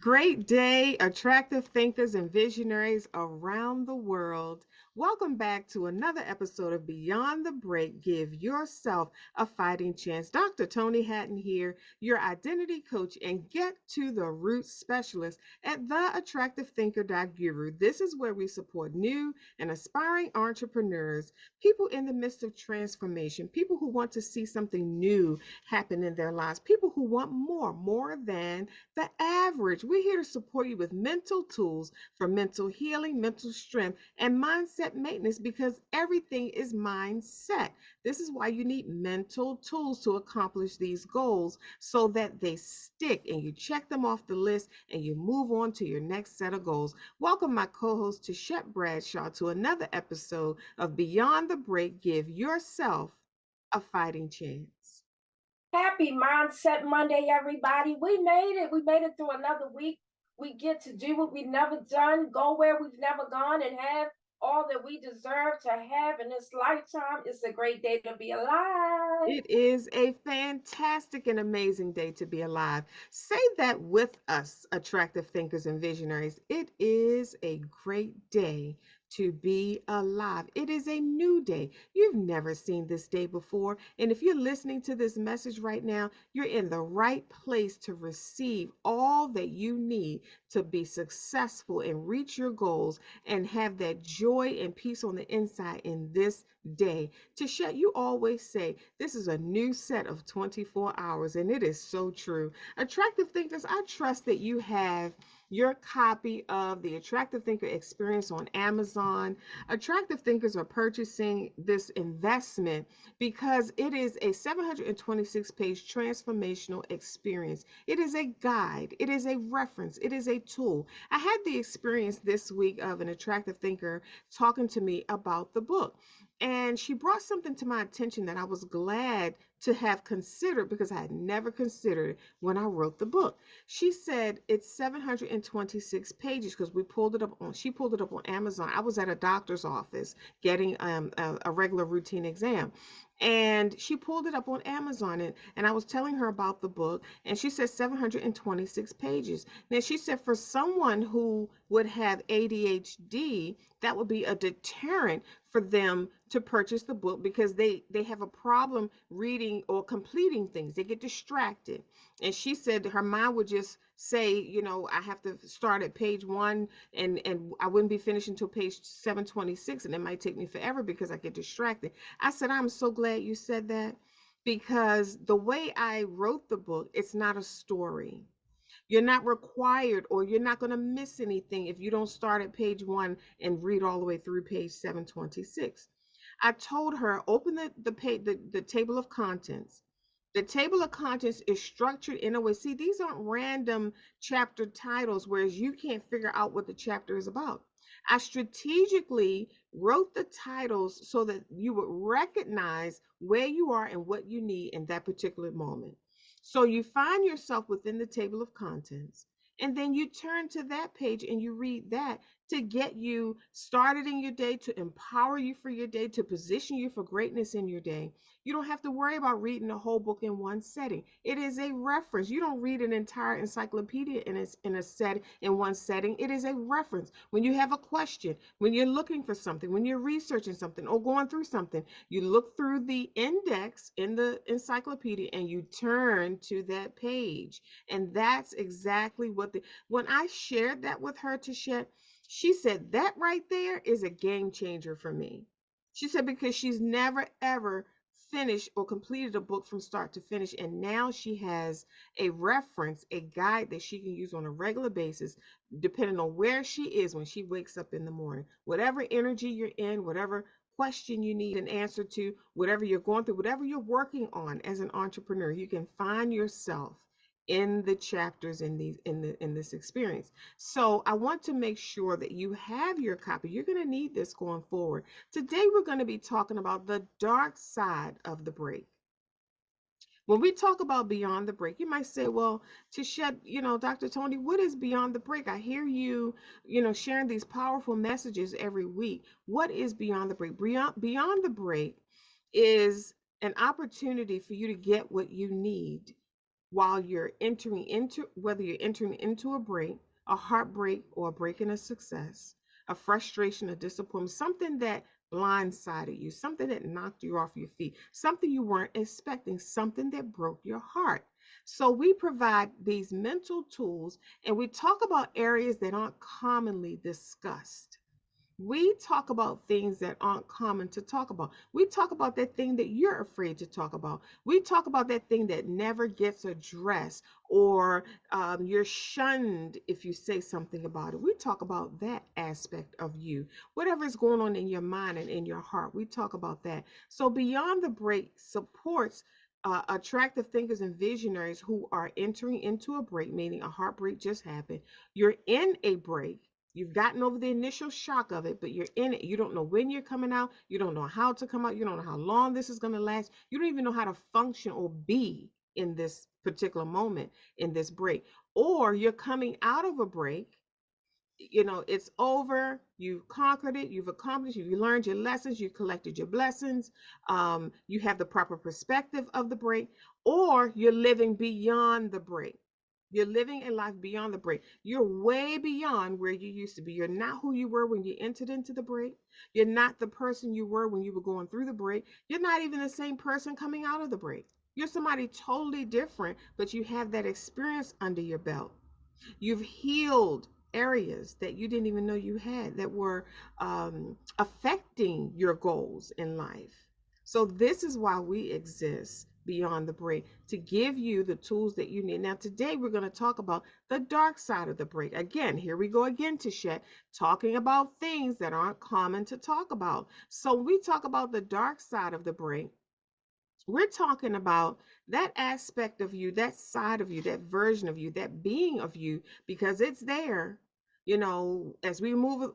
Great day, attractive thinkers and visionaries around the world. Welcome back to another episode of Beyond the Break. Give yourself a fighting chance. Dr. Toni Hatton here, your identity coach and get to the root specialist at theattractivethinker.guru. This is where we support new and aspiring entrepreneurs, people in the midst of transformation, people who want to see something new happen in their lives, people who want more than the average. We're here to support you with mental tools for mental healing, mental strength, and mindset maintenance because everything is mindset. This is why you need mental tools to accomplish these goals so that they stick and you check them off the list and you move on to your next set of goals. Welcome, my co host Tichet Bradshaw, to another episode of Beyond the Break. Give yourself a fighting chance. Happy Mindset Monday, everybody. We made it. We made it through another week. We get to do what we've never done, go where we've never gone, and have all that we deserve to have in this lifetime. It's a great day to be alive. It is a fantastic and amazing day to be alive. Say that with us, attractive thinkers and visionaries. It is a great day to be alive. It is a new day. You've never seen this day before. And if you're listening to this message right now, you're in the right place to receive all that you need to be successful and reach your goals and have that joy and peace on the inside in this day. Tisha, you always say this is a new set of 24 hours, and it is so true. Attractive thinkers, I trust that you have your copy of the Attractive Thinker Experience on Amazon. Attractive thinkers are purchasing this investment because it is a 726-page transformational experience. It is a guide, it is a reference, it is a tool. I had the experience this week of an attractive thinker talking to me about the book. And she brought something to my attention that I was glad to have considered because I had never considered when I wrote the book. She said it's 726 pages because she pulled it up on Amazon. I was at a doctor's office getting a regular routine exam. And she pulled it up on Amazon and I was telling her about the book and she said 726 pages. Now she said for someone who would have ADHD, that would be a deterrent for them to purchase the book because they have a problem reading or completing things. They get distracted. And she said her mind would just say, I have to start at page 1 and I wouldn't be finished until page 726 and it might take me forever because I get distracted. I said, I'm so glad you said that because the way I wrote the book, it's not a story. You're not required or you're not going to miss anything if you don't start at page 1 and read all the way through page 726. I told her open the table of contents. The table of contents is structured in a way. See, these aren't random chapter titles, whereas you can't figure out what the chapter is about. I strategically wrote the titles so that you would recognize where you are and what you need in that particular moment. So you find yourself within the table of contents, and then you turn to that page and you read that to get you started in your day, to empower you for your day, to position you for greatness in your day. You don't have to worry about reading the whole book in one setting. It is a reference. You don't read an entire encyclopedia in one setting. It is a reference. When you have a question, when you're looking for something, when you're researching something or going through something, you look through the index in the encyclopedia and you turn to that page. And that's exactly when I shared that with her to share, she said that right there is a game changer for me. She said because she's never ever finished or completed a book from start to finish, and now she has a reference, a guide that she can use on a regular basis depending on where she is when she wakes up in the morning. Whatever energy you're in, whatever question you need an answer to, whatever you're going through, whatever you're working on as an entrepreneur, you can find yourself in the chapters in this experience. So I want to make sure that you have your copy. You're going to need this going forward. Today we're going to be talking about the dark side of the break. When we talk about beyond the break, you might say, well, to shed, Dr. Toni, what is beyond the break? I hear you, sharing these powerful messages every week. What is beyond the break? Beyond the break is an opportunity for you to get what you need while you're entering into, whether you're entering into a break, a heartbreak, or a break in a success, a frustration, a disappointment, something that blindsided you, something that knocked you off your feet, something you weren't expecting, something that broke your heart. So we provide these mental tools, and we talk about areas that aren't commonly discussed. We talk about things that aren't common to talk about. We talk about that thing that you're afraid to talk about. We talk about that thing that never gets addressed, or you're shunned if you say something about it. We talk about that aspect of you, whatever is going on in your mind and in your heart. We talk about that. So, Beyond the Break supports attractive thinkers and visionaries who are entering into a break, meaning a heartbreak just happened. You're in a break. You've gotten over the initial shock of it, but you're in it. You don't know when you're coming out. You don't know how to come out. You don't know how long this is going to last. You don't even know how to function or be in this particular moment, in this break. Or you're coming out of a break, it's over, you've conquered it, you've accomplished, you've learned your lessons, you've collected your blessings, you have the proper perspective of the break. Or you're living beyond the break. You're living a life beyond the break. You're way beyond where you used to be. You're not who you were when you entered into the break. You're not the person you were when you were going through the break. You're not even the same person coming out of the break. You're somebody totally different, but you have that experience under your belt. You've healed areas that you didn't even know you had, that were affecting your goals in life. So, this is why we exist beyond the break, to give you the tools that you need. Now, today we're going to talk about the dark side of the break. Again, here we go again, Tichet, talking about things that aren't common to talk about. So, when we talk about the dark side of the break, we're talking about that aspect of you, that side of you, that version of you, that being of you, because it's there. As we move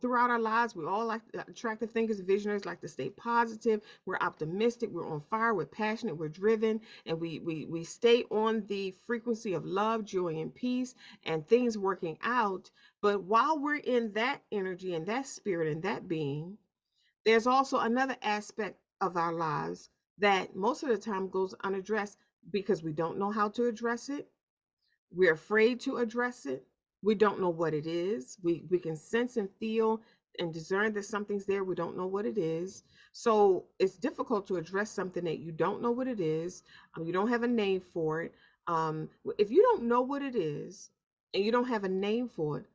throughout our lives, we all like attractive thinkers, visionaries, like to stay positive. We're optimistic. We're on fire. We're passionate. We're driven, and we stay on the frequency of love, joy, and peace, and things working out. But while we're in that energy and that spirit and that being, there's also another aspect of our lives that most of the time goes unaddressed because we don't know how to address it. We're afraid to address it. We don't know what it is. We can sense and feel and discern that something's there. We don't know what it is. So it's difficult to address something that you don't know what it is. You don't have a name for it. If you don't know what it is and you don't have a name for it,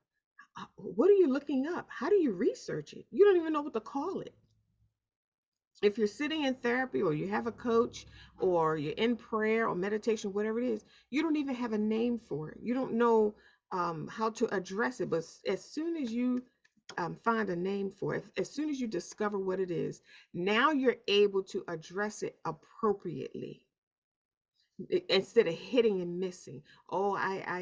what are you looking up? How do you research it? You don't even know what to call it. If you're sitting in therapy, or you have a coach, or you're in prayer or meditation, whatever it is, you don't even have a name for it. You don't know how to address it. But as soon as you find a name for it, as soon as you discover what it is, now you're able to address it appropriately, instead of hitting and missing. Oh,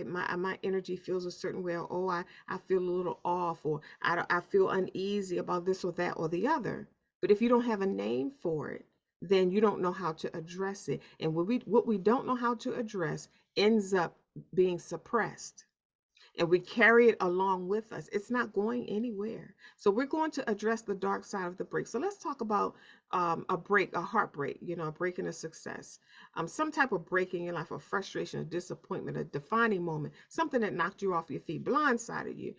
my energy feels a certain way. Or, oh, I feel a little off, or I feel uneasy about this or that or the other. But if you don't have a name for it, then you don't know how to address it. And what we don't know how to address ends up being suppressed, and we carry it along with us. It's not going anywhere. So we're going to address the dark side of the break. So let's talk about a break, a heartbreak, a break in a success, some type of break in your life, a frustration, a disappointment, a defining moment, something that knocked you off your feet, blindsided you,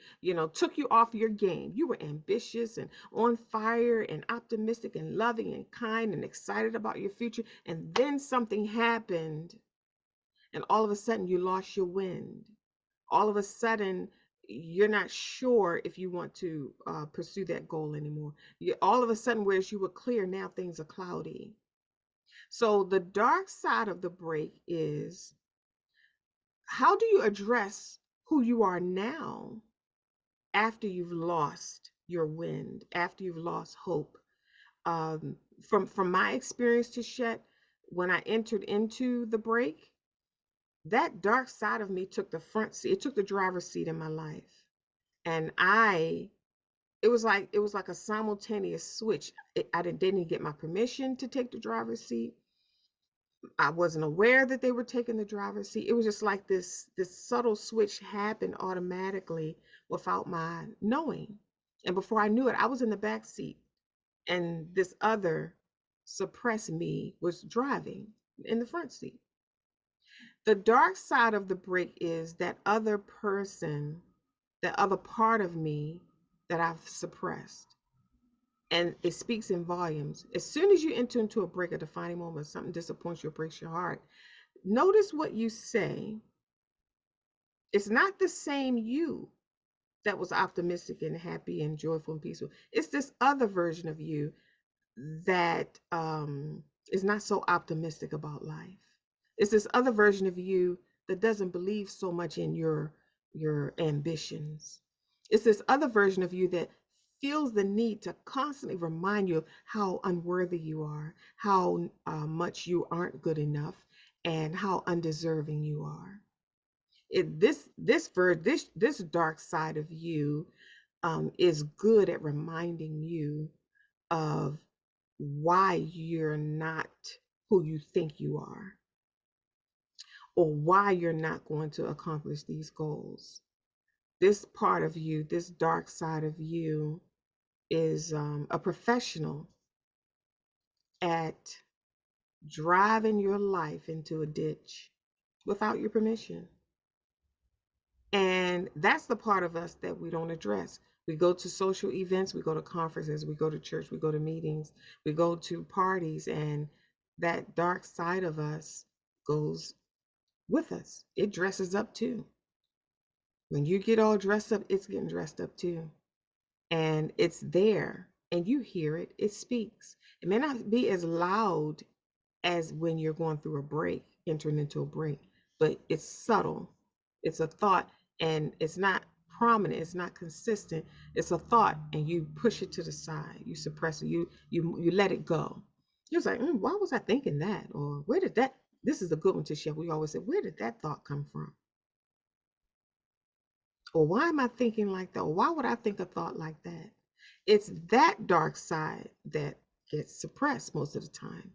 took you off your game. You were ambitious and on fire and optimistic and loving and kind and excited about your future. And then something happened, and all of a sudden you lost your wind. All of a sudden you're not sure if you want to pursue that goal anymore. All of a sudden, whereas you were clear, now things are cloudy. So the dark side of the break is, how do you address who you are now after you've lost your wind, after you've lost hope? From my experience, Tichet, when I entered into the break, that dark side of me took the front seat. It took the driver's seat in my life. And it was like a simultaneous switch. I didn't get my permission to take the driver's seat. I wasn't aware that they were taking the driver's seat. It was just like this subtle switch happened automatically without my knowing. And before I knew it, I was in the back seat, and this other suppressed me was driving in the front seat. The dark side of the break is that other person, that other part of me that I've suppressed. And it speaks in volumes. As soon as you enter into a break, a defining moment, something disappoints you or breaks your heart, notice what you say. It's not the same you that was optimistic and happy and joyful and peaceful. It's this other version of you that is not so optimistic about life. It's this other version of you that doesn't believe so much in your ambitions. It's this other version of you that feels the need to constantly remind you of how unworthy you are, how much you aren't good enough, and how undeserving you are. This dark side of you is good at reminding you of why you're not who you think you are, or why you're not going to accomplish these goals. This part of you, this dark side of you, is a professional at driving your life into a ditch without your permission. And that's the part of us that we don't address. We go to social events, we go to conferences, we go to church, we go to meetings, we go to parties, and that dark side of us goes with us. It dresses up too. When you get all dressed up, it's getting dressed up too. And it's there, and you hear it, it speaks. It may not be as loud as when you're going through a break, entering into a break, but it's subtle. It's a thought, and it's not prominent, it's not consistent. It's a thought, and you push it to the side, you suppress it, you let it go. You're like, why was I thinking that? Or where did that? This is a good one to share. We always say, where did that thought come from? Or why am I thinking like that? Or why would I think a thought like that? It's that dark side that gets suppressed most of the time.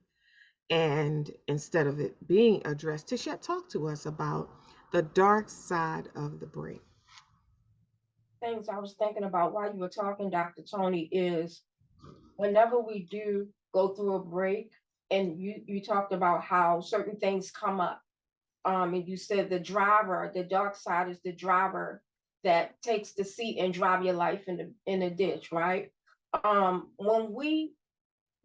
And instead of it being addressed, Tichet, talk to us about the dark side of the break. Things I was thinking about while you were talking, Dr. Toni, is whenever we do go through a break, and you talked about how certain things come up. And you said the driver, the dark side is the driver that takes the seat and drive your life in a ditch, right? When we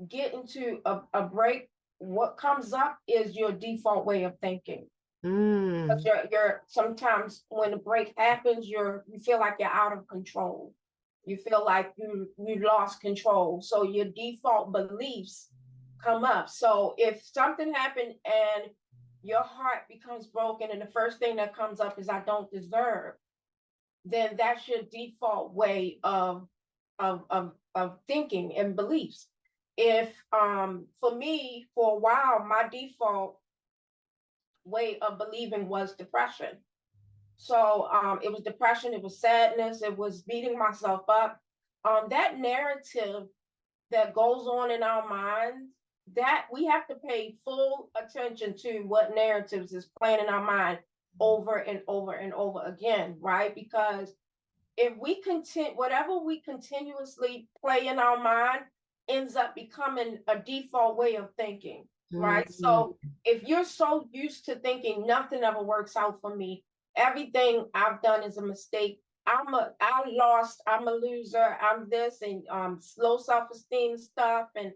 get into a break, what comes up is your default way of thinking. Because Mm, you're sometimes when a break happens, you feel like you're out of control. You feel like you lost control. So your default beliefs come up. So if something happened and your heart becomes broken, and the first thing that comes up is I don't deserve, then that's your default way of thinking and beliefs. If for me, for a while, my default way of believing was depression. So it was depression, it was sadness, it was beating myself up. That narrative that goes on in our minds, that we have to pay full attention to what narratives is playing in our mind over and over and over again, right? Because if we continue, whatever we continuously play in our mind ends up becoming a default way of thinking, right? mm, So if you're so used to thinking nothing ever works out for me, everything I've done is a mistake. I lost, I'm a loser, I'm this, and low self-esteem stuff, and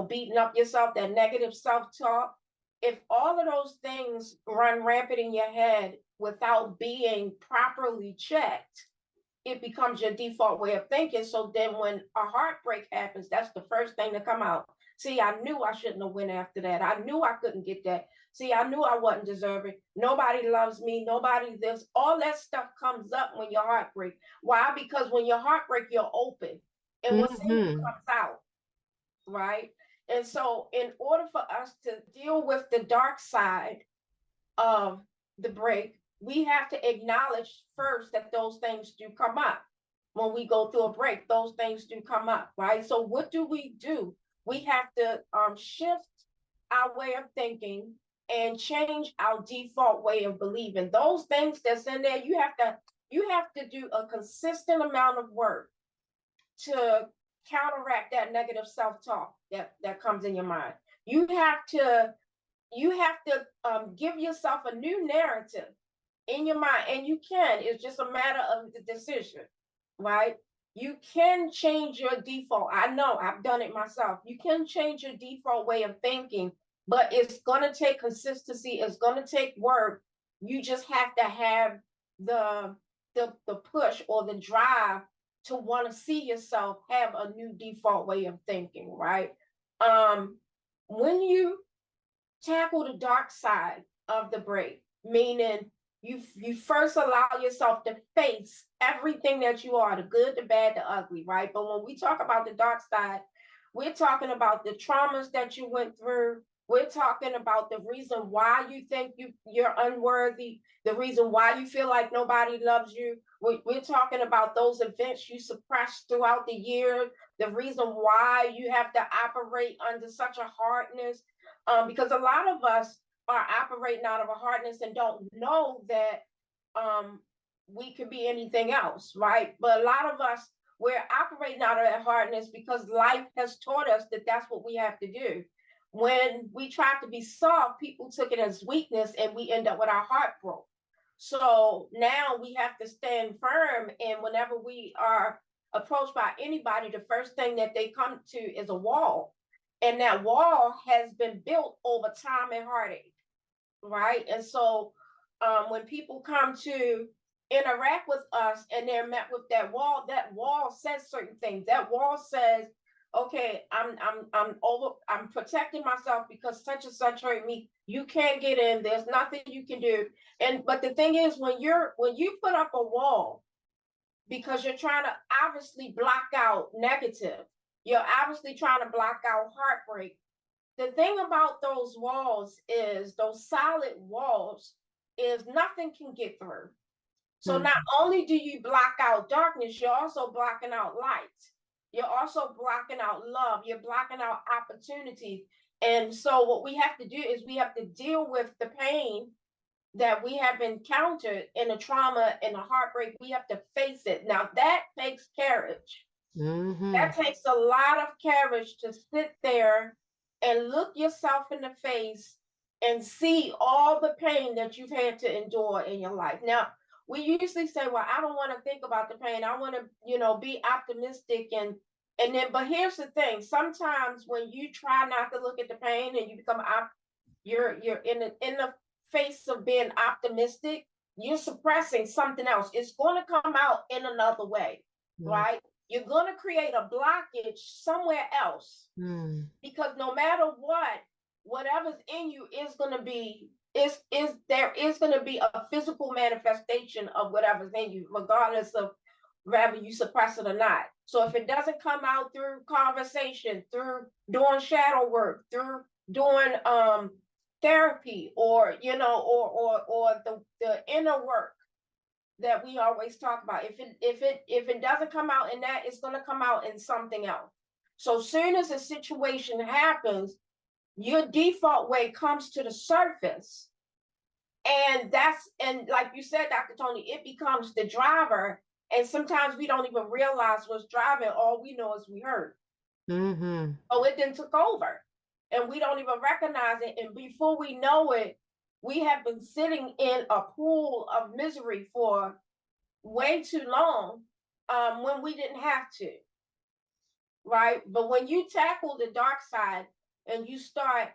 beating up yourself, that negative self-talk. If all of those things run rampant in your head without being properly checked, it becomes your default way of thinking. So then when a heartbreak happens, that's the first thing to come out. See, I knew I shouldn't have went after that. I knew I couldn't get that. See, I knew I wasn't deserving. Nobody loves me. Nobody this. All that stuff comes up when your heartbreak. Why? Because when your heartbreak, you're open. And what's in you mm-hmm. comes out, right? And so in order for us to deal with the dark side of the break, we have to acknowledge first that those things do come up. When we go through a break, those things do come up, right? So, what do? We have to shift our way of thinking and change our default way of believing. Those things that's in there, you have to do a consistent amount of work to counteract that negative self-talk that comes in your mind. You have to you have to give yourself a new narrative in your mind, and you can. It's just a matter of the decision, right? You can change your default. I know I've done it myself. You can change your default way of thinking, but it's going to take consistency. It's going to take work. You just have to have the the push or the drive to want to see yourself have a new default way of thinking, right? Um, when you tackle the dark side of the break, meaning you first allow yourself to face everything that you are, the good, the bad, the ugly, right? But when we talk about the dark side, we're talking about the traumas that you went through. We're talking about the reason why you think you're unworthy, the reason why you feel like nobody loves you. We're talking about those events you suppressed throughout the year, the reason why you have to operate under such a hardness, because a lot of us are operating out of a hardness and don't know that um, we could be anything else, right? But a lot of us, we're operating out of that hardness because life has taught us that that's what we have to do. When we tried to be soft, people took it as weakness and we end up with our heart broke. So now we have to stand firm. And whenever we are approached by anybody, the first thing that they come to is a wall. And that wall has been built over time and heartache, right? And so when people come to interact with us and they're met with that wall says certain things. That wall says, okay, I'm protecting myself because such and such hurt me. You can't get in. There's nothing you can do. And but the thing is, when you put up a wall because you're trying to obviously block out negative, you're obviously trying to block out heartbreak. The thing about those walls is those solid walls is nothing can get through. So not Mm-hmm. only do you block out darkness, you're also blocking out light. You're also blocking out love. You're blocking out opportunity. And so what we have to do is we have to deal with the pain that we have encountered in the trauma and the heartbreak. We have to face it. Now that takes courage. Mm-hmm. That takes a lot of courage to sit there and look yourself in the face and see all the pain that you've had to endure in your life. Now, we usually say, well, I don't want to think about the pain. I want to, be optimistic and then but here's the thing. Sometimes when you try not to look at the pain and you become you're in the face of being optimistic, you're suppressing something else. It's going to come out in another way, right? You're going to create a blockage somewhere else Mm-hmm. because no matter what, whatever's in you is going to be is there is going to be a physical manifestation of whatever's in you, regardless of whether you suppress it or not. So if it doesn't come out through conversation, through doing shadow work, through doing therapy, or the inner work that we always talk about. If it doesn't come out in that, it's going to come out in something else. So soon as a situation happens, your default way comes to the surface, and like you said, Dr. Toni, it becomes the driver. And sometimes we don't even realize what's driving. All we know is we hurt. Mm-hmm. Oh, it then took over, and we don't even recognize it. And before we know it, we have been sitting in a pool of misery for way too long, when we didn't have to, right? But when you tackle the dark side and you start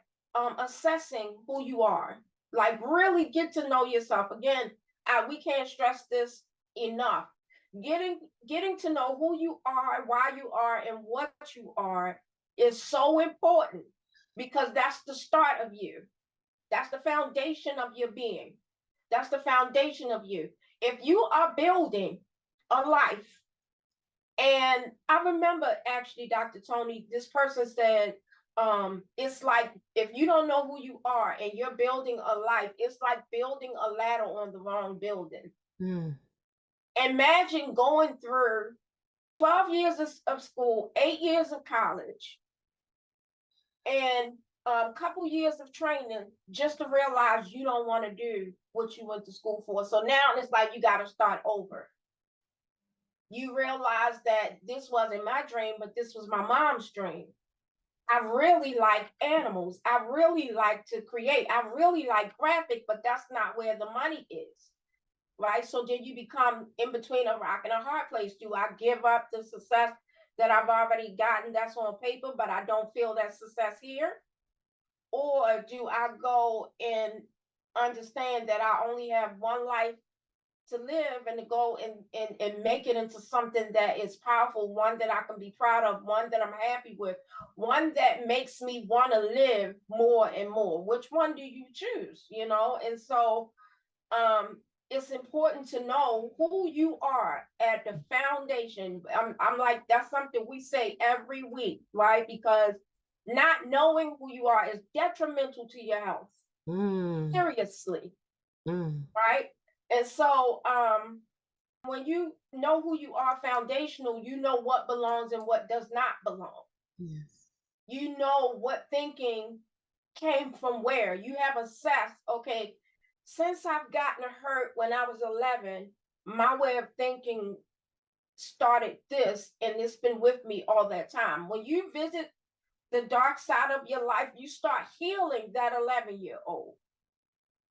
assessing who you are, like really get to know yourself again, we can't stress this enough. Getting to know who you are, why you are, and what you are is so important because that's the start of you. That's the foundation of your being. That's the foundation of you. If you are building a life, and I remember actually, Dr. Toni, this person said, it's like if you don't know who you are and you're building a life, it's like building a ladder on the wrong building. Mm-hmm. Imagine going through 12 years of school, 8 years of college, and a couple years of training just to realize you don't want to do what you went to school for. So now it's like you got to start over. You realize that this wasn't my dream, but this was my mom's dream. I really like animals. I really like to create. I really like graphic, but that's not where the money is, right? So then you become in between a rock and a hard place. Do I give up the success that I've already gotten that's on paper, but I don't feel that success here? Or do I go and understand that I only have one life to live and to go and make it into something that is powerful, one that I can be proud of, one that I'm happy with, one that makes me want to live more and more? Which one do you choose? And so it's important to know who you are at the foundation. I'm like, that's something we say every week, right? Because not knowing who you are is detrimental to your health. Mm, Seriously, mm, right? And so when you know who you are foundational, you know what belongs and what does not belong. yes. You know what thinking came from where. You have assessed, okay, since I've gotten hurt when I was 11, my way of thinking started this, and it's been with me all that time. When you visit the dark side of your life, you start healing that 11-year-old.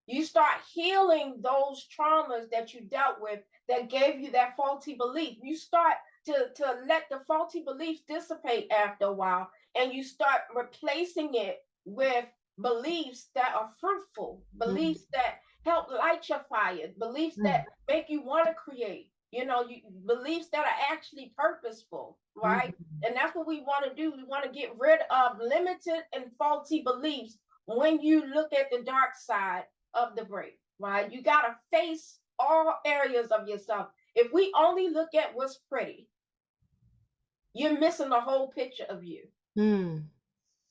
You start healing those traumas that you dealt with that gave you that faulty belief. You start to let the faulty beliefs dissipate after a while, and you start replacing it with beliefs that are fruitful, Mm, beliefs that help light your fire, beliefs that mm, make you want to create, beliefs that are actually purposeful, right? mm, And that's what we want to do. We want to get rid of limited and faulty beliefs when you look at the dark side of the break, right? You got to face all areas of yourself. If we only look at what's pretty, you're missing the whole picture of you. mm,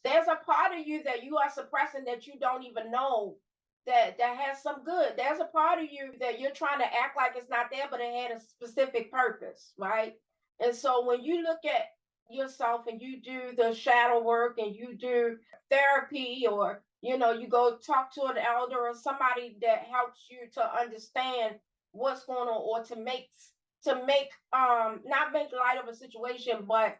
There's a part of you that you are suppressing that you don't even know that has some good. There's a part of you that you're trying to act like it's not there, but it had a specific purpose, right? And so when you look at yourself and you do the shadow work and you do therapy, or you go talk to an elder or somebody that helps you to understand what's going on, or to make not make light of a situation, but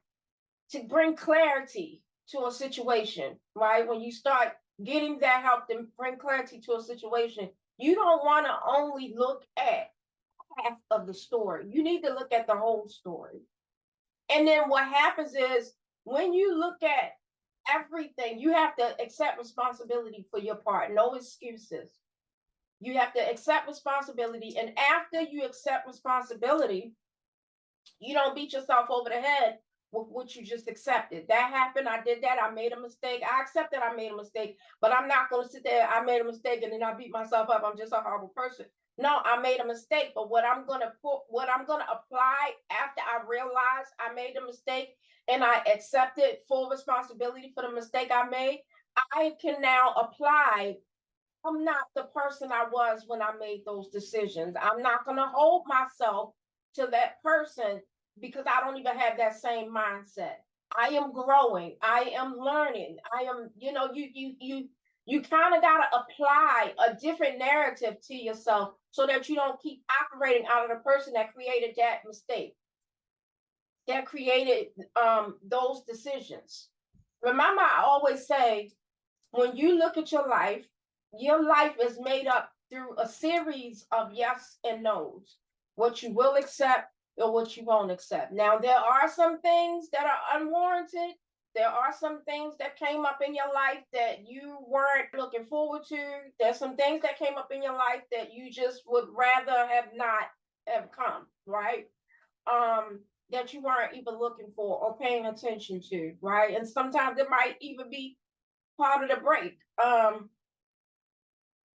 to bring clarity to a situation, right? When you start getting that help to bring clarity to a situation, you don't want to only look at half of the story. You need to look at the whole story. And then what happens is, when you look at everything, you have to accept responsibility for your part. No excuses. You have to accept responsibility. And after you accept responsibility, you don't beat yourself over the head with what you just accepted. That happened. I did that. I made a mistake. I accepted I made a mistake, but I'm not going to sit there. I made a mistake and then I beat myself up. I'm just a horrible person. No, I made a mistake, but what I'm going to apply after I realized I made a mistake and I accepted full responsibility for the mistake I made, I can now apply. I'm not the person I was when I made those decisions. I'm not going to hold myself to that person because I don't even have that same mindset. I am growing. I am learning. I am, you kind of got to apply a different narrative to yourself so that you don't keep operating out of the person that created that mistake, that created those decisions. Remember, I always say, when you look at your life is made up through a series of yes and no's, what you will accept or what you won't accept. Now, there are some things that are unwarranted. There are some things that came up in your life that you weren't looking forward to. There's some things that came up in your life that you just would rather have not have come, right? That you weren't even looking for or paying attention to, right? And sometimes it might even be part of the break.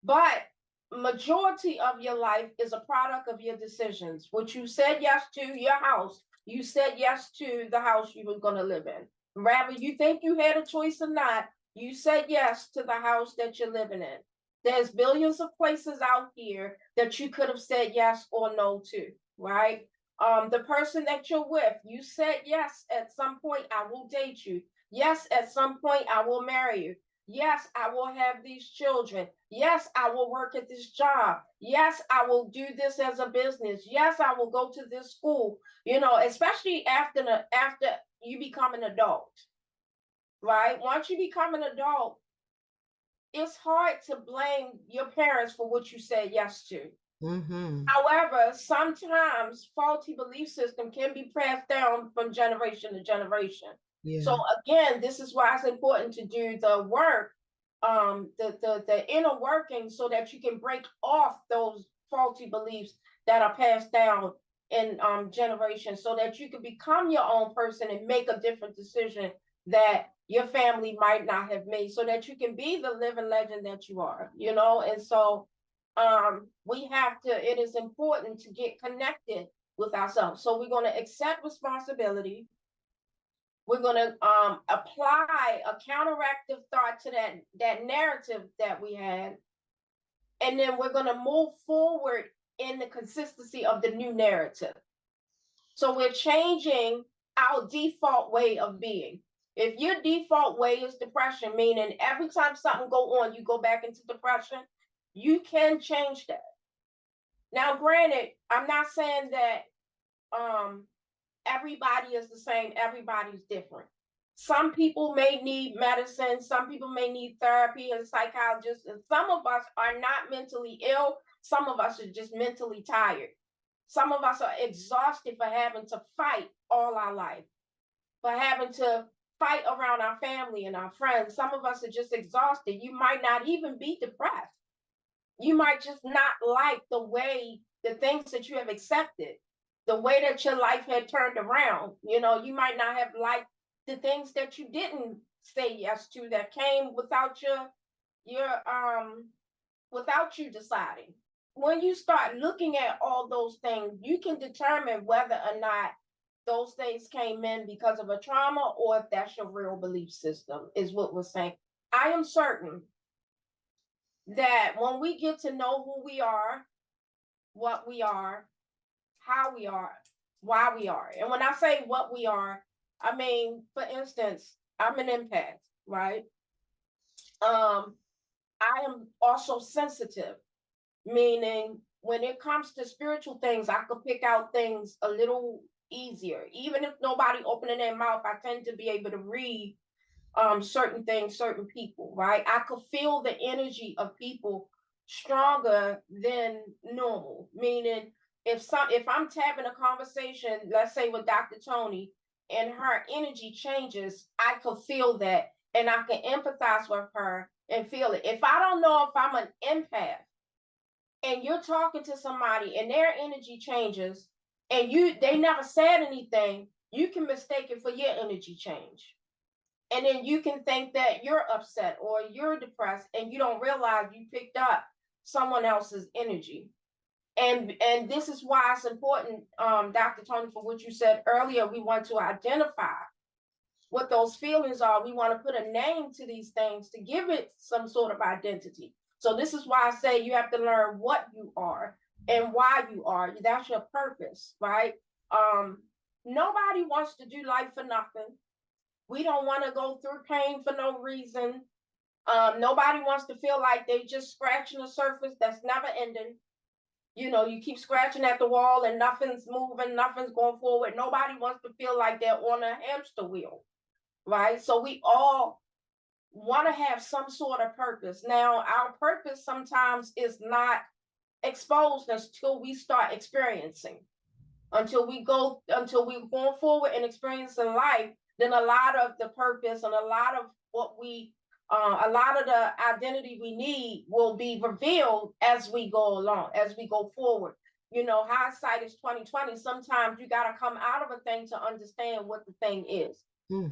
But majority of your life is a product of your decisions. What you said yes to, your house, you said yes to the house you were going to live in. Rather you think you had a choice or not, you said yes to the house that you're living in. There's billions of places out here that you could have said yes or no to, right? The person that you're with, you said yes at some point, I will date you. Yes, at some point, I will marry you. Yes, I will have these children. Yes, I will work at this job. Yes, I will do this as a business. Yes, I will go to this school. Especially after you become an adult. right? Once you become an adult, it's hard to blame your parents for what you said yes to. Mm-hmm. However, sometimes faulty belief system can be passed down from generation to generation. So Yeah. again, this is why it's important to do the work, the inner working, so that you can break off those faulty beliefs that are passed down in generations, so that you can become your own person and make a different decision that your family might not have made, so that you can be the living legend that you are, you know. And so we have to, it is important to get connected with ourselves. So we're going to accept responsibility. We're going to apply a counteractive thought to that narrative that we had, and then we're going to move forward in the consistency of the new narrative. So we're changing our default way of being. If your default way is depression, meaning every time something go on, you go back into depression, you can change that. Now, granted, I'm not saying that um, everybody is the same, everybody's different. Some people may need medicine, some people may need therapy and psychologists, and some of us are not mentally ill, some of us are just mentally tired. Some of us are exhausted for having to fight all our life, for having to fight around our family and our friends. Some of us are just exhausted. You might not even be depressed. You might just not like the way, the things that you have accepted, the way that your life had turned around. You know, you might not have liked the things that you didn't say yes to, that came without your without you deciding. When you start looking at all those things, you can determine whether or not those things came in because of a trauma, or if that's your real belief system, is what we're saying. I am certain that when we get to know who we are, what we are, how we are, why we are. And when I say what we are, I mean, for instance, I'm an empath, right? Um, I am also sensitive, meaning when it comes to spiritual things, I could pick out things a little easier. Even if nobody opening their mouth, I tend to be able to read certain things, certain people, right? I could feel the energy of people stronger than normal. Meaning, if I'm having a conversation, let's say with Dr. Toni, and her energy changes, I could feel that, and I can empathize with her and feel it. If I don't know if I'm an empath, and you're talking to somebody and their energy changes, and they never said anything, you can mistake it for your energy change, and then you can think that you're upset or you're depressed, and you don't realize you picked up someone else's energy. And this is why it's important, Dr. Toni, for what you said earlier. We want to identify what those feelings are. We want to put a name to these things to give it some sort of identity. So this is why I say you have to learn what you are and why you are. That's your purpose, right? um Nobody wants to do life for nothing. We don't want to go through pain for no reason. Nobody wants to feel like they just scratching the surface that's never ending. You know, you keep scratching at the wall and nothing's moving, nothing's going forward. Nobody wants to feel like they're on a hamster wheel, right? So we all want to have some sort of purpose. Now, our purpose sometimes is not exposed until we start experiencing, until we're going forward and experiencing life. Then a lot of the purpose and a lot of what we a lot of the identity we need will be revealed as we go along, as we go forward. You know, hindsight is 2020. Sometimes you got to come out of a thing to understand what the thing is. Mm.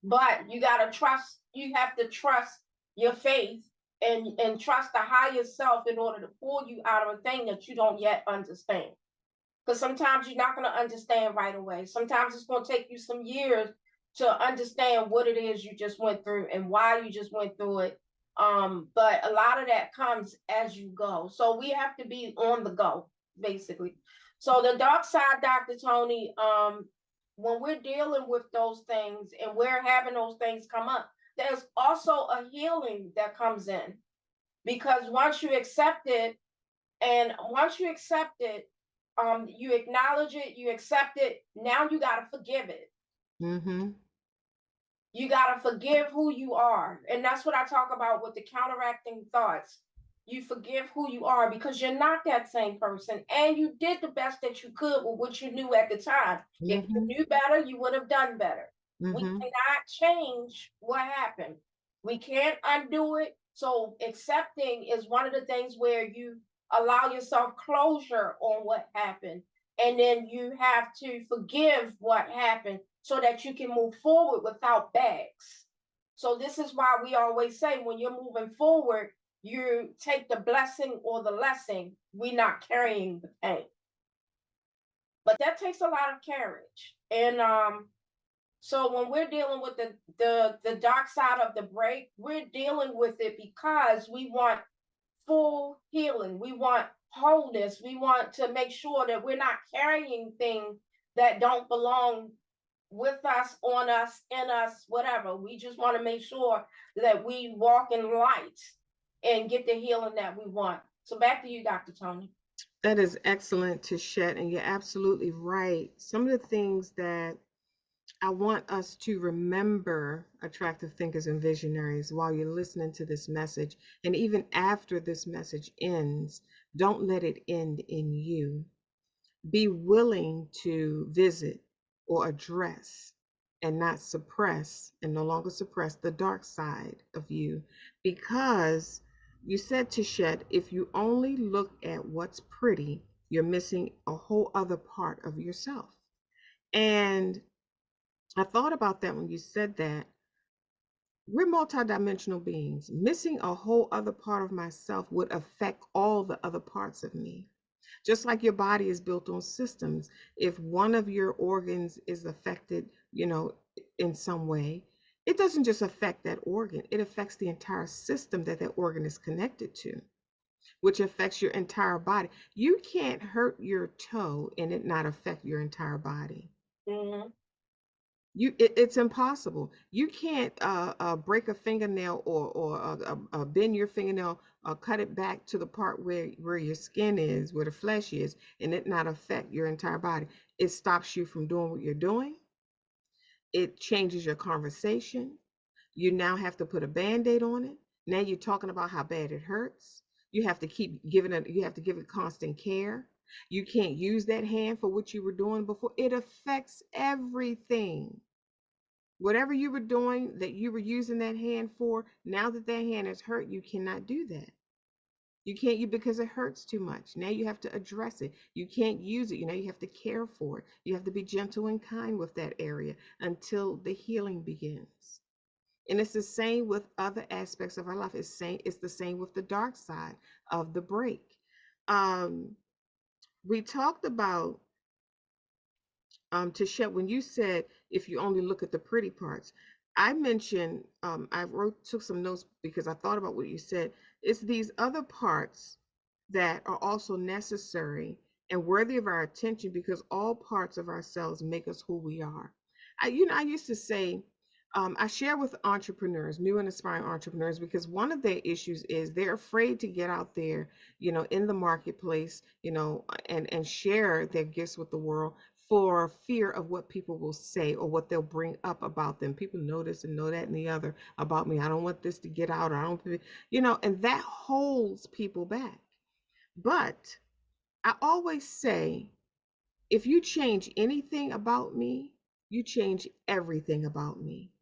But you got to trust. You have to trust your faith and trust the higher self in order to pull you out of a thing that you don't yet understand, because sometimes you're not going to understand right away. Sometimes it's going to take you some years to understand what it is you just went through and why you just went through it. But a lot of that comes as you go. So we have to be on the go, basically. So the dark side, Dr. Toni, when we're dealing with those things and we're having those things come up, there's also a healing that comes in, because once you accept it, you acknowledge it, you accept it. Now you got to forgive it. Mm-hmm. You got to forgive who you are. And that's what I talk about with the counteracting thoughts. You forgive who you are because you're not that same person. And you did the best that you could with what you knew at the time. If you Mm-hmm. knew better, you would have done better. We Mm-hmm. cannot change what happened, we can't undo it. So, accepting is one of the things where you allow yourself closure on what happened. And then you have to forgive what happened so that you can move forward without bags. So this is why we always say when you're moving forward, you take the blessing or the lesson. We're not carrying the pain. But that takes a lot of courage. And so when we're dealing with the dark side of the break, we're dealing with it because we want full healing. We want wholeness. We want to make sure that we're not carrying things that don't belong with us, on us, in us, whatever. We just want to make sure that we walk in light and get the healing that we want. So back to you, Dr. Toni. That is excellent, Tishet, and you're absolutely right. Some of the things that I want us to remember, attractive thinkers and visionaries, while you're listening to this message, and even after this message ends, don't let it end in you. Be willing to visit or address and not suppress and no longer suppress the dark side of you, because you said to Shed, if you only look at what's pretty, you're missing a whole other part of yourself. And I thought about that when you said that. We're multidimensional beings. Missing a whole other part of myself would affect all the other parts of me. Just like your body is built on systems, if one of your organs is affected, in some way, it doesn't just affect that organ, it affects the entire system that that organ is connected to, which affects your entire body. You can't hurt your toe and it not affect your entire body. Mm-hmm. It's impossible. You can't break a fingernail or bend your fingernail, cut it back to the part where your skin is, where the flesh is, and it not affect your entire body. It stops you from doing what you're doing. It changes your conversation. You now have to put a band-aid on it. Now you're talking about how bad it hurts. You have to keep giving it, you have to give it constant care. You can't use that hand for what you were doing before. It affects everything. Whatever you were doing that you were using that hand for, now that that hand is hurt, you cannot do that. You can't, you because it hurts too much. Now you have to address it. You can't use it. You have to care for it. You have to be gentle and kind with that area until the healing begins. And it's the same with other aspects of our life. It's the same with the dark side of the break. Um, we talked about, Tashet, when you said if you only look at the pretty parts, I mentioned, took some notes because I thought about what you said. It's these other parts that are also necessary and worthy of our attention because all parts of ourselves make us who we are. I used to say, I share with entrepreneurs, new and aspiring entrepreneurs, because one of their issues is they're afraid to get out there, in the marketplace, and share their gifts with the world for fear of what people will say or what they'll bring up about them. People know this and know that and the other about me. I don't want this to get out. Or I don't, and that holds people back. But I always say, if you change anything about me, you change everything about me.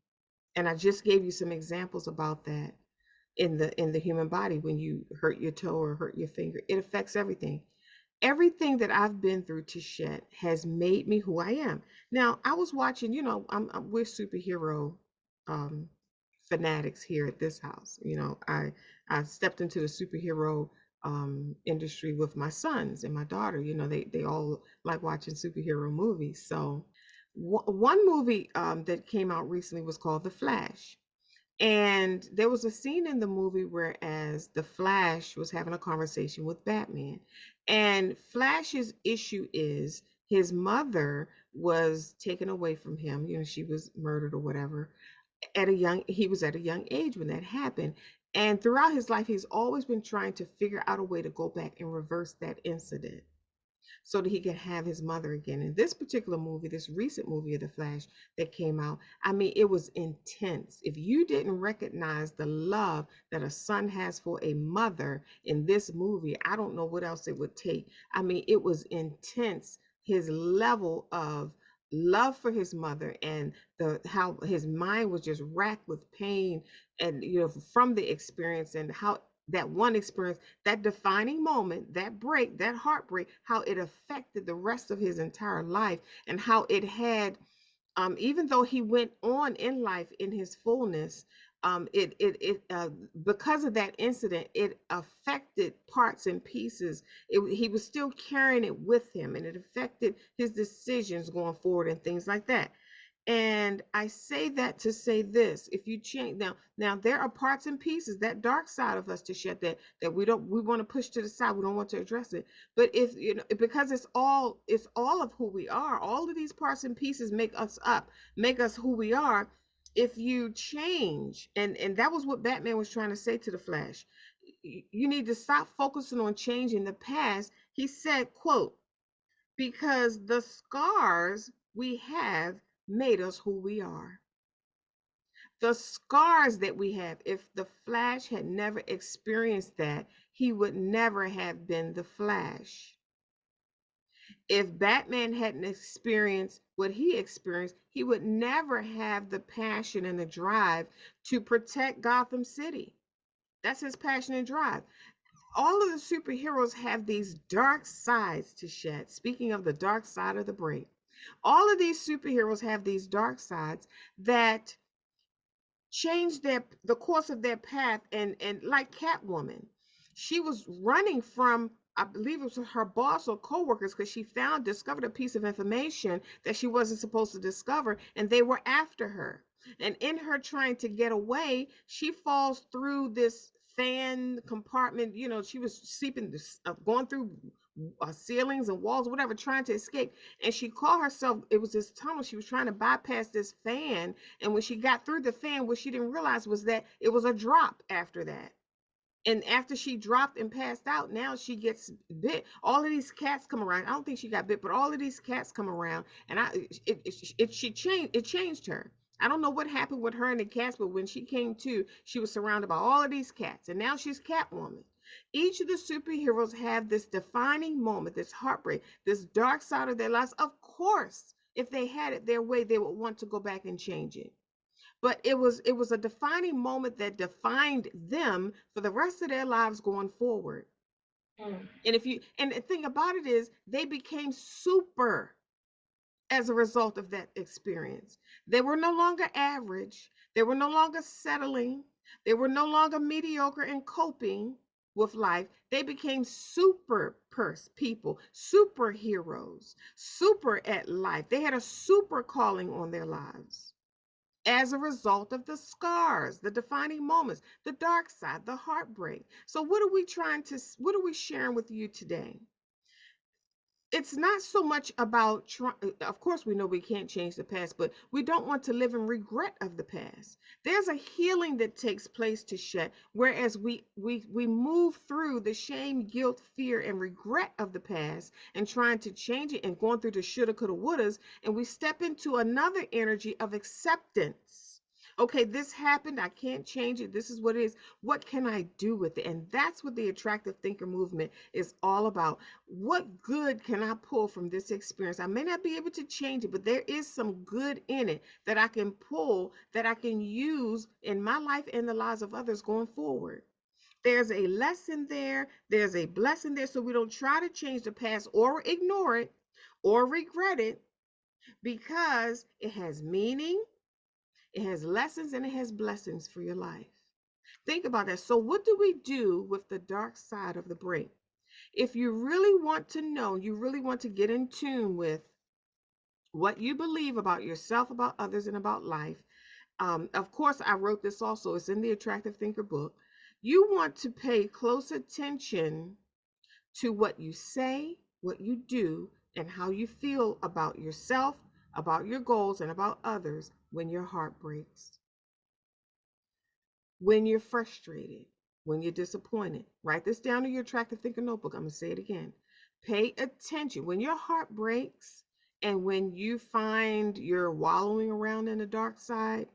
And I just gave you some examples about that in the human body. When you hurt your toe or hurt your finger, it affects everything. Everything that I've been through, Tishet, has made me who I am. Now, I was watching, we're superhero um, fanatics here at this house. I stepped into the superhero industry with my sons and my daughter. They all like watching superhero movies. So, one movie that came out recently was called The Flash. And there was a scene in the movie whereas the Flash was having a conversation with Batman. And Flash's issue is his mother was taken away from him. She was murdered or whatever. He was at a young age when that happened. And throughout his life, he's always been trying to figure out a way to go back and reverse that incident. so that he could have his mother again. In this particular movie, this recent movie of The Flash that came out, I mean, it was intense. If you didn't recognize the love that a son has for a mother in this movie, I don't know what else it would take. I mean, it was intense. His level of love for his mother, and the how his mind was just racked with pain, and from the experience, and how that one experience, that defining moment, that break, that heartbreak, how it affected the rest of his entire life, and how it had, even though he went on in life in his fullness, because of that incident, it affected parts and pieces. He was still carrying it with him, and it affected his decisions going forward and things like that. And I say that to say this: if you change now, there are parts and pieces, that dark side of us, to shed, that we want to push to the side. We don't want to address it. But if because it's all of who we are. All of these parts and pieces make us up, make us who we are. If you change, and that was what Batman was trying to say to the Flash, you need to stop focusing on changing the past. He said, quote, because the scars we have made us who we are. The scars that we have, if the Flash had never experienced that, he would never have been the Flash. If Batman hadn't experienced what he experienced, he would never have the passion and the drive to protect Gotham City. That's his passion and drive. All of the superheroes have these dark sides to shed. Speaking of the dark side of the brain, all of these superheroes have these dark sides that change the course of their path. And like Catwoman, she was running from, I believe it was her boss or coworkers, because she discovered a piece of information that she wasn't supposed to discover, and they were after her. And in her trying to get away, she falls through this fan compartment. She was seeping this, going through ceilings and walls, whatever, trying to escape. And she caught herself, it was this tunnel. She was trying to bypass this fan. And when she got through the fan, what she didn't realize was that it was a drop after that. And after she dropped and passed out, now she gets bit. All of these cats come around. I don't think she got bit, but all of these cats come around, and it changed her. I don't know what happened with her and the cats, but when she came to, she was surrounded by all of these cats, and now she's Catwoman. Each of the superheroes have this defining moment, this heartbreak, this dark side of their lives. Of course, if they had it their way, they would want to go back and change it. But it was a defining moment that defined them for the rest of their lives going forward. Mm. And the thing about it is, they became super as a result of that experience. They were no longer average. They were no longer settling. They were no longer mediocre and coping with life. They became super people, superheroes, super at life. They had a super calling on their lives as a result of the scars, the defining moments, the dark side, the heartbreak. So what are we sharing with you today? It's not so much about of course we know we can't change the past, but we don't want to live in regret of the past. There's a healing that takes place to shed, whereas we move through the shame, guilt, fear, and regret of the past and trying to change it and going through the shoulda, coulda, wouldas, and we step into another energy of acceptance. Okay, this happened, I can't change it, this is what it is, what can I do with it? And that's what the attractive thinker movement is all about. What good can I pull from this experience? I may not be able to change it, but there is some good in it that I can pull, that I can use in my life and the lives of others going forward. There's a lesson there, there's a blessing there, so we don't try to change the past or ignore it or regret it, because it has meaning, it has lessons, and it has blessings for your life. Think about that. So what do we do with the dark side of the brain? If you really want to know, you really want to get in tune with what you believe about yourself, about others, and about life. Of course, I wrote this also. It's in the Attractive Thinker book. You want to pay close attention to what you say, what you do, and how you feel about yourself, about your goals, and about others when your heart breaks, when you're frustrated, when you're disappointed. Write this down in your Attractive Thinker notebook. I'm going to say it again. Pay attention. When your heart breaks and when you find you're wallowing around in the dark side,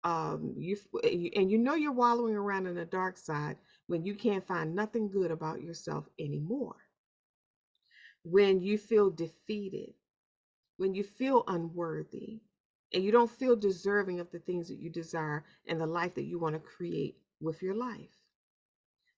and you know you're wallowing around in the dark side when you can't find nothing good about yourself anymore. When you feel defeated, when you feel unworthy, and you don't feel deserving of the things that you desire and the life that you want to create with your life.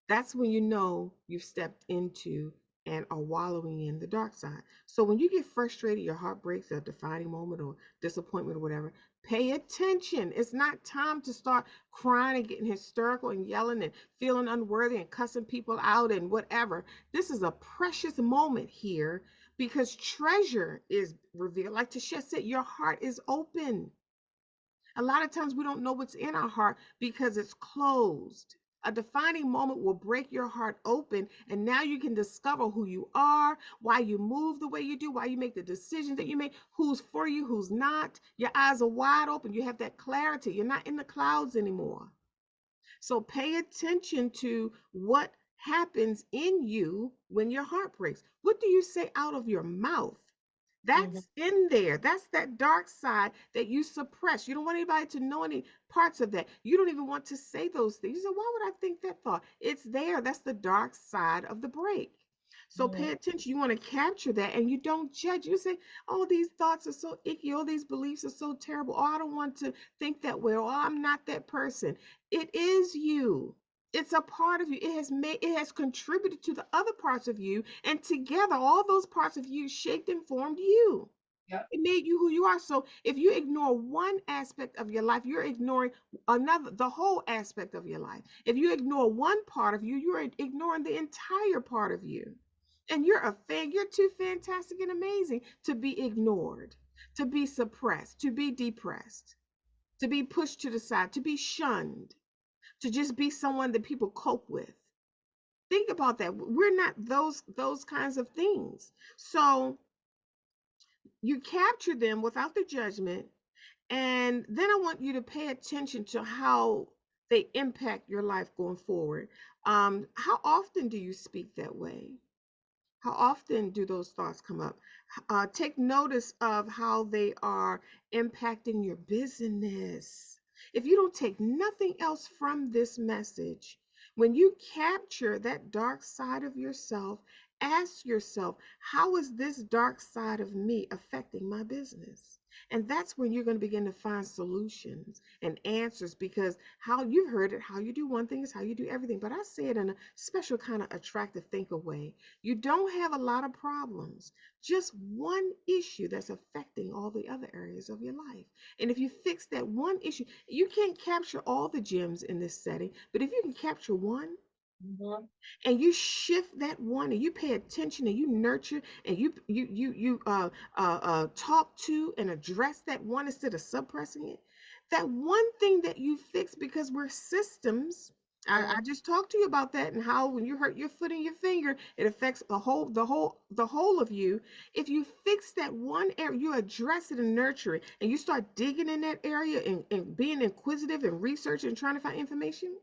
That's when you know you've stepped into and are wallowing in the dark side. So when you get frustrated, your heart breaks, a defining moment or disappointment or whatever, pay attention. It's not time to start crying and getting hysterical and yelling and feeling unworthy and cussing people out and whatever. This is a precious moment here because treasure is revealed. Like Tasha said, your heart is open. A lot of times we don't know what's in our heart because it's closed. A defining moment will break your heart open, and now you can discover who you are, why you move the way you do, why you make the decisions that you make, who's for you, who's not. Your eyes are wide open. You have that clarity. You're not in the clouds anymore. So pay attention to what happens in you when your heart breaks. What do you say out of your mouth? Mm-hmm. That's in there. That's that dark side that you suppress. You don't want anybody to know any parts of that. You don't even want to say those things. You say, why would I think that thought? It's there. That's the dark side of the break. So Mm-hmm. pay attention. You want to capture that and you don't judge. You say, oh, these thoughts are so icky. Oh, these beliefs are so terrible. Oh, I don't want to think that way. Oh, I'm not that person. It is you. It's a part of you. It has contributed to the other parts of you, and together all those parts of you shaped and formed you. Yep. It made you who you are. So if you ignore one aspect of your life, you're ignoring the whole aspect of your life. If you ignore one part of you, you're ignoring the entire part of you. And you're too fantastic and amazing to be ignored, to be suppressed, to be depressed, to be pushed to the side, to be shunned, to just be someone that people cope with. Think about that. We're not those kinds of things. So you capture them without the judgment, and then I want you to pay attention to how they impact your life going forward. How often do you speak that way? How often do those thoughts come up? Take notice of how they are impacting your business. If you don't take nothing else from this message, when you capture that dark side of yourself, ask yourself, how is this dark side of me affecting my business? And that's when you're going to begin to find solutions and answers, because how you've heard it, how you do one thing is how you do everything. But I say it in a special kind of attractive thinker way. You don't have a lot of problems, just one issue that's affecting all the other areas of your life. And if you fix that one issue, you can't capture all the gems in this setting, but if you can capture one, Mm-hmm. and you shift that one and you pay attention and you nurture and you talk to and address that one instead of suppressing it, that one thing that you fix, because we're systems. I just talked to you about that, and how when you hurt your foot and your finger, it affects the whole of you. If you fix that one area, you address it and nurture it, and you start digging in that area and being inquisitive and researching and trying to find information.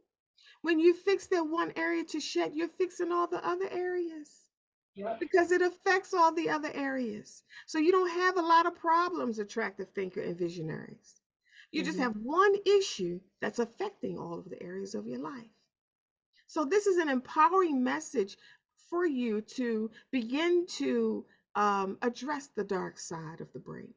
When you fix that one area to shed, you're fixing all the other areas, Yep. because it affects all the other areas. So you don't have a lot of problems, attractive thinker and visionaries. You just Mm-hmm. have one issue that's affecting all of the areas of your life. So this is an empowering message for you to begin to address the dark side of the brain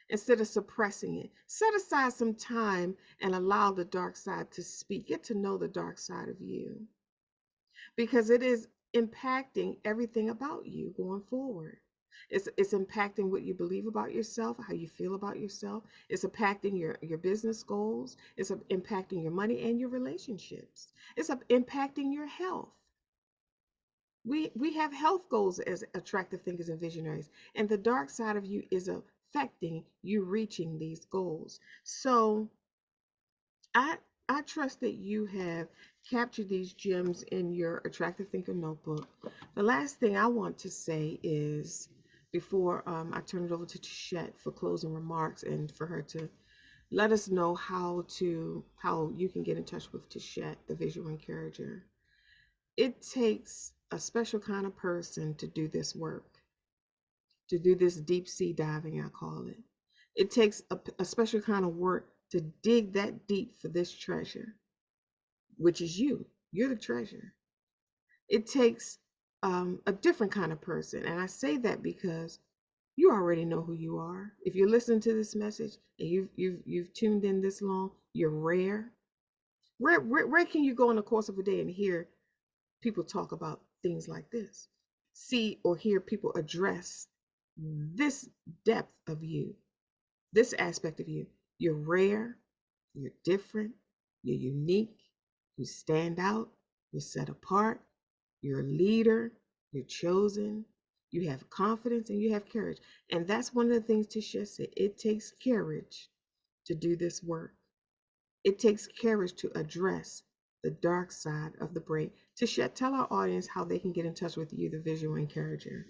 instead of suppressing it. Set aside some time and allow the dark side to speak. Get to know the dark side of you, because it is impacting everything about you going forward. It's impacting what you believe about yourself, how you feel about yourself. It's impacting your business goals. It's impacting your money and your relationships. It's impacting your health. We have health goals as attractive thinkers and visionaries, and the dark side of you is affecting you reaching these goals. So I I trust that you have captured these gems in your attractive thinker notebook. The last thing I want to say is, before I turn it over to Tichet for closing remarks and for her to let us know how you can get in touch with Tichet, the visual encourager. It takes a special kind of person to do this work, to do this deep sea diving, I call it. It takes a special kind of work to dig that deep for this treasure, which is you. You're the treasure. It takes a different kind of person. And I say that because you already know who you are. If you're listening to this message and you've tuned in this long, you're rare. Where can you go in the course of a day and hear people talk about things like this? See or hear people address this depth of you, this aspect of you. You're rare, you're different, you're unique, you stand out, you're set apart, you're a leader, you're chosen, you have confidence, and you have courage. And that's one of the things Tichet said. It takes courage to do this work. It takes courage to address the dark side of the brain. Tichet, tell our audience how they can get in touch with you, the visual encourager.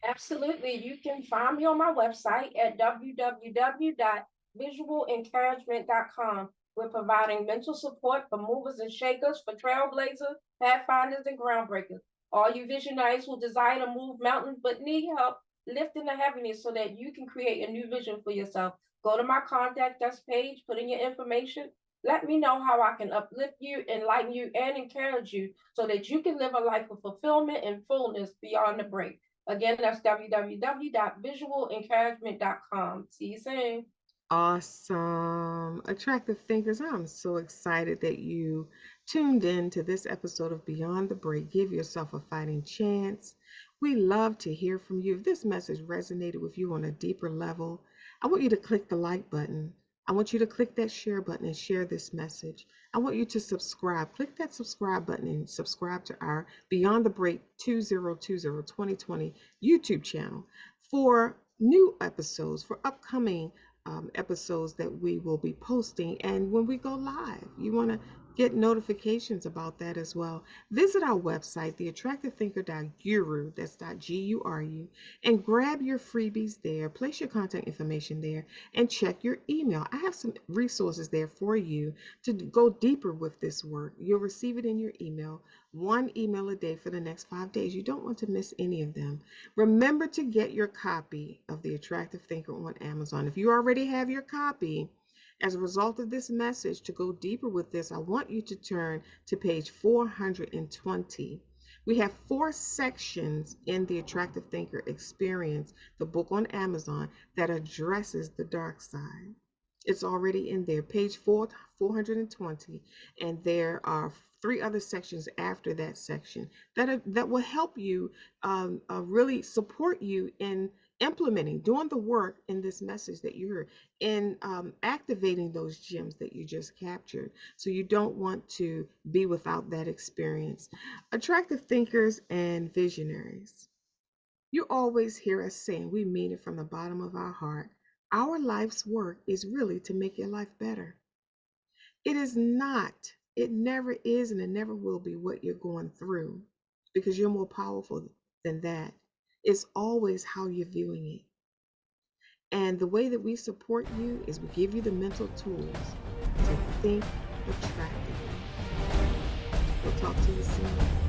Absolutely. You can find me on my website at www.visualencouragement.com. We're providing mental support for movers and shakers, for trailblazers, pathfinders, and groundbreakers. All you visionaries who desire to move mountains but need help lifting the heaviness so that you can create a new vision for yourself. Go to my contact us page, put in your information. Let me know how I can uplift you, enlighten you, and encourage you so that you can live a life of fulfillment and fullness beyond the break. Again, that's www.visualencouragement.com. See you soon. Awesome. Attractive Thinkers, I'm so excited that you tuned in to this episode of Beyond the Break. Give yourself a fighting chance. We love to hear from you. If this message resonated with you on a deeper level, I want you to click the like button. I want you to click that share button and share this message. I want you to subscribe. Click that subscribe button and subscribe to our Beyond the Break 2020 YouTube channel for new episodes, for upcoming episodes that we will be posting. And when we go live, you want to get notifications about that as well. Visit our website, theattractivethinker.guru, that's .guru, and grab your freebies there. Place your contact information there and check your email. I have some resources there for you to go deeper with this work. You'll receive it in your email, one email a day for the next 5 days. You don't want to miss any of them. Remember to get your copy of The Attractive Thinker on Amazon. If you already have your copy, as a result of this message, to go deeper with this, I want you to turn to page 420. We have 4 sections in the Attractive Thinker Experience, the book on Amazon, that addresses the dark side. It's already in there, page 420, and there are 3 other sections after that section that will help you really support you in implementing, doing the work in this message that you heard, in activating those gems that you just captured. So you don't want to be without that experience. Attractive thinkers and visionaries, you always hear us saying, we mean it from the bottom of our heart. Our life's work is really to make your life better. It is not, it never is, and it never will be what you're going through, because you're more powerful than that. It's always how you're viewing it. And the way that we support you is we give you the mental tools to think attractively. We'll talk to you soon.